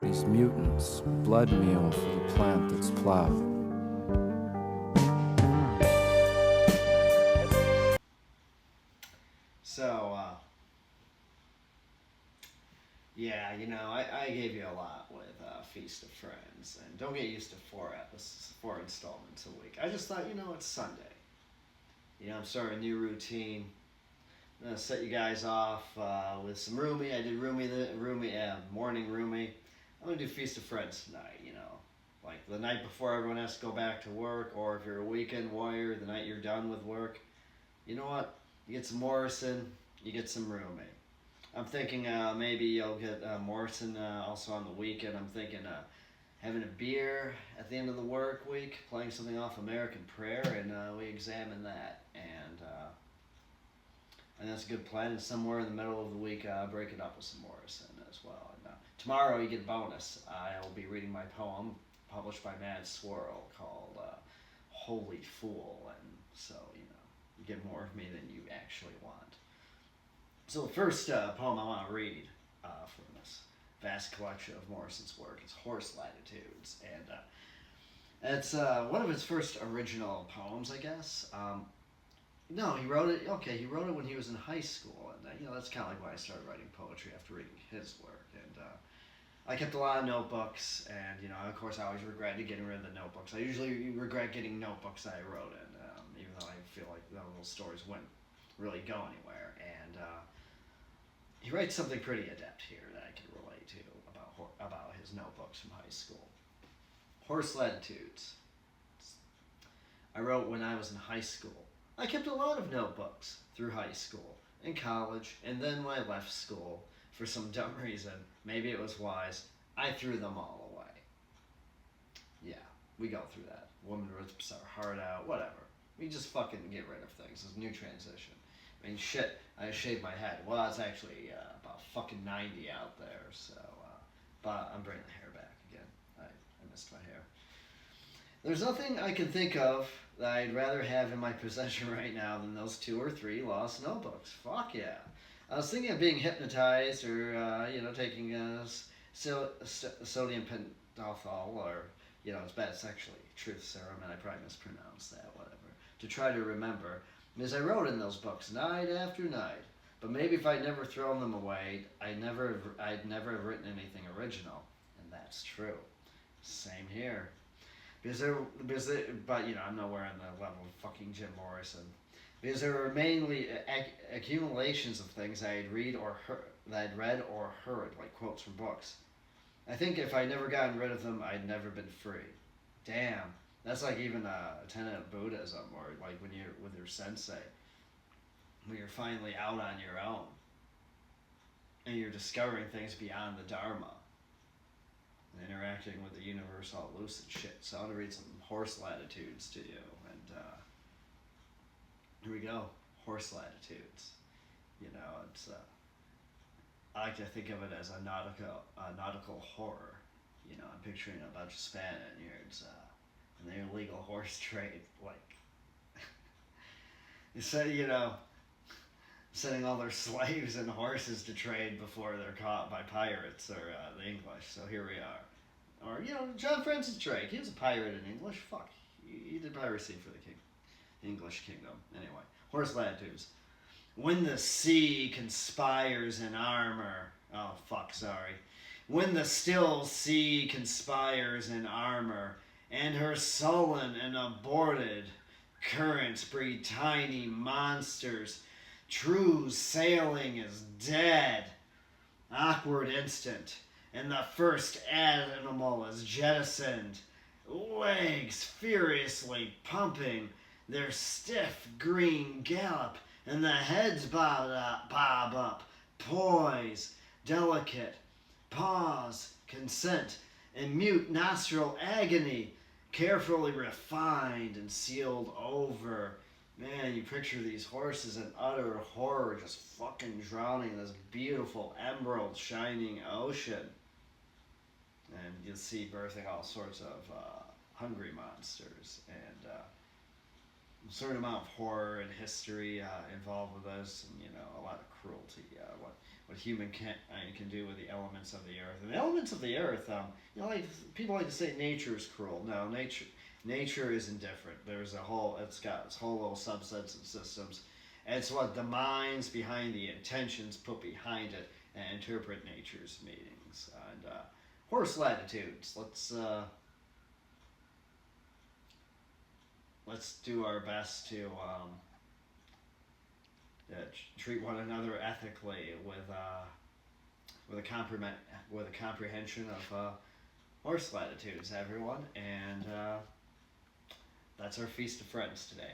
These mutants, blood meal for the plant that's plowed. So, yeah, you know, I gave you a lot with Feast of Friends, and don't get used to four installments a week. I just thought, you know, it's Sunday. You know, I'm starting a new routine. I'm gonna set you guys off with some roomie. I did morning roomie. I'm gonna do Feast of Friends tonight. You know, like the night before everyone has to go back to work, or if you're a weekend warrior, the night you're done with work. You know what? You get some Morrison. You get some roomie. I'm thinking maybe you'll get Morrison also on the weekend. I'm thinking having a beer at the end of the work week, playing something off American Prayer, and we examine that. And that's a good plan. And somewhere in the middle of the week, break it up with some Morrison as well. And tomorrow you get a bonus. I will be reading my poem published by Mad Swirl called Holy Fool. And so, you know, you get more of me than you actually want. So the first poem I want to read from this vast collection of Morrison's work is Horse Latitudes. And it's one of his first original poems, I guess. No, he wrote it. Okay, he wrote it when he was in high school, and you know that's kind of like why I started writing poetry after reading his work. And I kept a lot of notebooks, and you know, of course, I always regretted getting rid of the notebooks. I usually regret getting notebooks that I wrote in, even though I feel like those stories wouldn't really go anywhere. And he writes something pretty adept here that I can relate to about his notebooks from high school. Horse Latitudes. I wrote when I was in high school. I kept a lot of notebooks through high school and college, and then when I left school, for some dumb reason, maybe it was wise, I threw them all away. Yeah, we go through that. Woman rips her heart out, whatever. We just fucking get rid of things. It's a new transition. I mean, shit, I shaved my head. Well, it's actually about fucking 90 out there, so, but I'm bringing the hair back again. I missed my hair. There's nothing I can think of that I'd rather have in my possession right now than those 2 or 3 lost notebooks. Fuck yeah. I was thinking of being hypnotized or, you know, taking sodium pentothal or, you know, it's bad. It's actually truth serum, and I probably mispronounced that, whatever, to try to remember. Because I wrote in those books night after night. But maybe if I'd never thrown them away, I'd never have written anything original. And that's true. Same here. But you know, I'm nowhere on the level of fucking Jim Morrison. Because there were mainly accumulations of things that I'd read or heard, like quotes from books. I think if I'd never gotten rid of them, I'd never been free. Damn, that's like even a tenet of Buddhism, or like when you're with your sensei, when you're finally out on your own, and you're discovering things beyond the Dharma. Interacting with the universal lucid shit. So I want to read some Horse Latitudes to you. And here we go. Horse Latitudes. You know, it's I like to think of it as a nautical horror. You know, I'm picturing a bunch of Spaniards in the illegal horse trade. Like, you know, sending all their slaves and horses to trade before they're caught by pirates or the English. So here we are. Or, you know, John Francis Drake. He was a pirate in English. Fuck. He did piracy for the English kingdom. Anyway, Horse Latitudes. When the sea conspires in armor. Oh, fuck, sorry. When the still sea conspires in armor, and her sullen and aborted currents breed tiny monsters, true sailing is dead. Awkward instant, and the first animal is jettisoned, legs furiously pumping their stiff green gallop, and the heads bob up, poise, delicate, pause, consent, and mute nostril agony, carefully refined and sealed over. Man, you picture these horses in utter horror, just fucking drowning in this beautiful emerald shining ocean. And you'll see birthing all sorts of hungry monsters, and a certain amount of horror and history involved with this, and you know, a lot of cruelty. what human can do with the elements of the earth. And the elements of the earth, like people like to say, nature is cruel. No, nature is indifferent. It's got its whole little subsets and systems. And it's what the minds behind the intentions put behind it and interpret nature's meanings. And horse latitudes. Let's do our best to treat one another ethically with a comprehension of horse latitudes, everyone. And that's our feast of friends today.